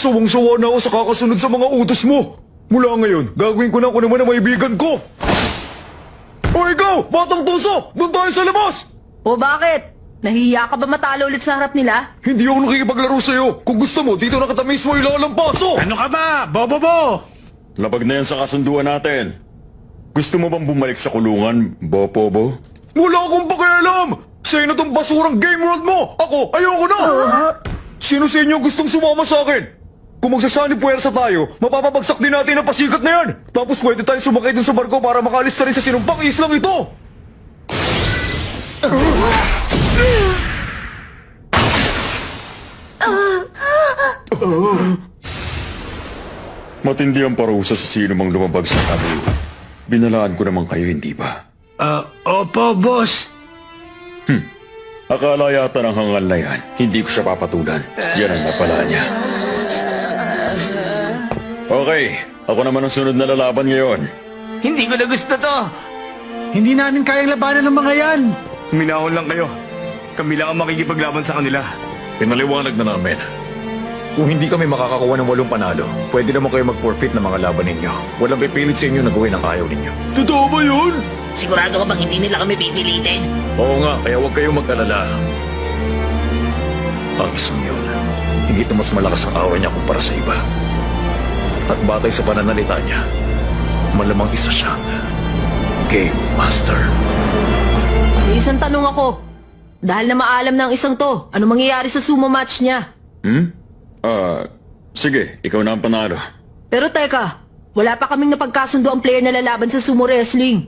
Sawang-sawa na ako sa kakasunod sa mga utos mo. Mula ngayon, gagawin ko na ako naman ang maibigan ko. O ikaw, batang tuso! Doon tayo sa labas! O bakit? Nahihiya ka ba matalo ulit sa harap nila? Hindi ako nakikipaglaro sa'yo. Kung gusto mo, dito na kita mismo ilalampaso! Ano ka ba, Bobo? Labag na yan sa kasunduan natin. Gusto mo bang bumalik sa kulungan, Bobo? Wala akong pakialam! Sa'yo na tong basurang game world mo! Ako, ayoko na! Sino sa inyo gustong sumama sa akin? Kung magsasani puwersa tayo, mapapabagsak din natin ang pasikat na yan! Tapos pwede tayo sumakay dun sa barko para makalis na rin sa sinumpang islang ito! Matindi ang parusa sa sino mang lumabag sa kami. Binalaan ko naman kayo, hindi ba? Opo, boss. Akala yata ng hangal na yan, hindi ko siya papatulan. Yan ang napala niya. Okay, ako naman ang sunod na lalaban ngayon. Hindi ko na gusto to. Hindi namin kayang labanan ng mga yan. Minahon lang kayo. Kami lang ang makikipaglaban sa kanila. Pinaliwanag na namin. Kung hindi kami makakakuha ng 8 panalo, pwede naman kayo mag-forfeit ng mga laban ninyo. Walang pipilit sa inyo na gawin ang ayaw ninyo. Totoo ba yun? Sigurado ka bang hindi nila kami pipilitin? Oo nga, kaya huwag kayong mag-alala. Ang isang yun, higit na mas malakas ang awa niya kumpara sa iba. At batay sa pananalita niya, malamang isa siyang Game Master. May isang tanong ako. Dahil na maalam ng isang to, ano mangyayari sa sumo match niya? Sige, ikaw na ang panalo. Pero teka, wala pa kaming napagkasundo ang player na lalaban sa sumo wrestling.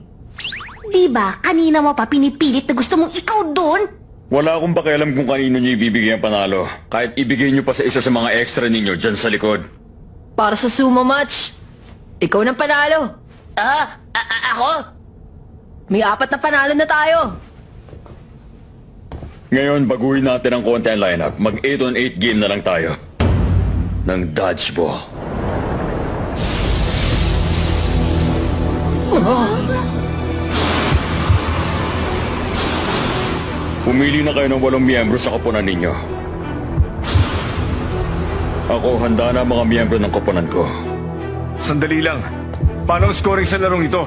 Diba, kanina mo pa pinipilit na gusto mong ikaw doon? Wala akong pakialam kung kanino niyo ibibigay ang panalo. Kahit ibigay niyo pa sa isa sa mga extra ninyo dyan sa likod. Para sa sumo match, ikaw ng panalo. Ako? May 4 na panalo na tayo. Ngayon, baguhin natin ang konti ang lineup. Mag 8-on-8 game na lang tayo. Ng dodgeball. Pumili na kayo ng 8 miyembro sa koponan ninyo. Ako, handa na ang mga miyembro ng koponan ko. Sandali lang. Paano ang scoring sa larong ito?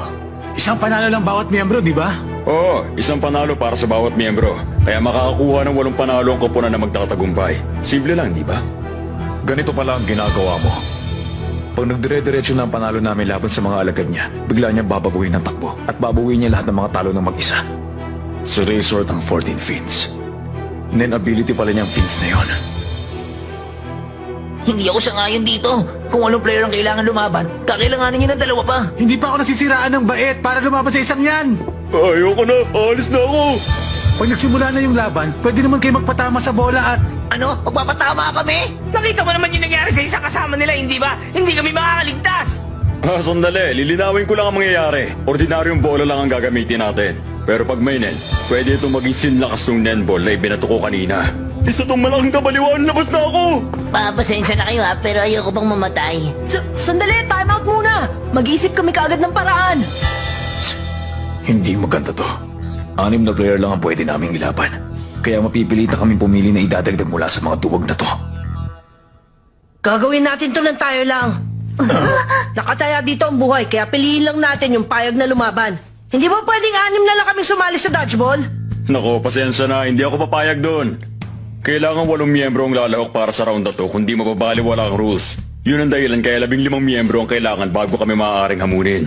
Isang panalo lang bawat miyembro, di ba? Oo, isang panalo para sa bawat miyembro. Kaya makakakuha ng 8 panalo ang koponan na magtatagumpay. Simple lang, di ba? Ganito pala ang ginagawa mo. Pag nagdire-diretso na ang panalo namin laban sa mga alagad niya, bigla niya babaguhin ng takbo at babaguhin niya lahat ng mga talo ng mag-isa. Si Resort ang 14 fins. Nen ability pala niyang fins na yon. Hindi ako sangayon dito. Kung anong player ang kailangan lumaban, kakailanganin niyo ng 2 pa. Hindi pa ako nasisiraan ng bait para lumaban sa isang yan. Ayoko na, alis na ako! Pag nagsimula na yung laban, pwede naman kayo magpatama sa bola at... Ano? Magpapatama kami? Nakita mo naman yung nangyari sa isang kasama nila, hindi ba? Hindi kami makakaligtas. Sandali, lilinawin ko lang ang mangyayari. Ordinaryong bola lang ang gagamitin natin. Pero pag may nen, pwede itong maging sinlakas ng nenball na ibinato ko kanina. Isa tong malaking kabaliwan, labas na ako! Pasensya na kayo ha, pero ayoko pang mamatay. Sandali, time out muna. Mag-isip kami kaagad ng paraan. Hindi maganda to. 6 na player lang ang pwede naming ilaban. Kaya mapipilitan kaming pumili na idadagdag mula sa mga duwag na to. Gagawin natin to ng tayo lang. Nakataya dito ang buhay, kaya piliin lang natin yung payag na lumaban. Hindi ba pwedeng 6 na lang kaming sumali sa dodgeball? Nako, pasensya na, hindi ako papayag doon. Kailangan 8 miyembro ang lalahok para sa round na to, kundi mababaliwala ang rules. Yun ang dahilan kaya 15 miyembro ang kailangan bago kami maaaring hamunin.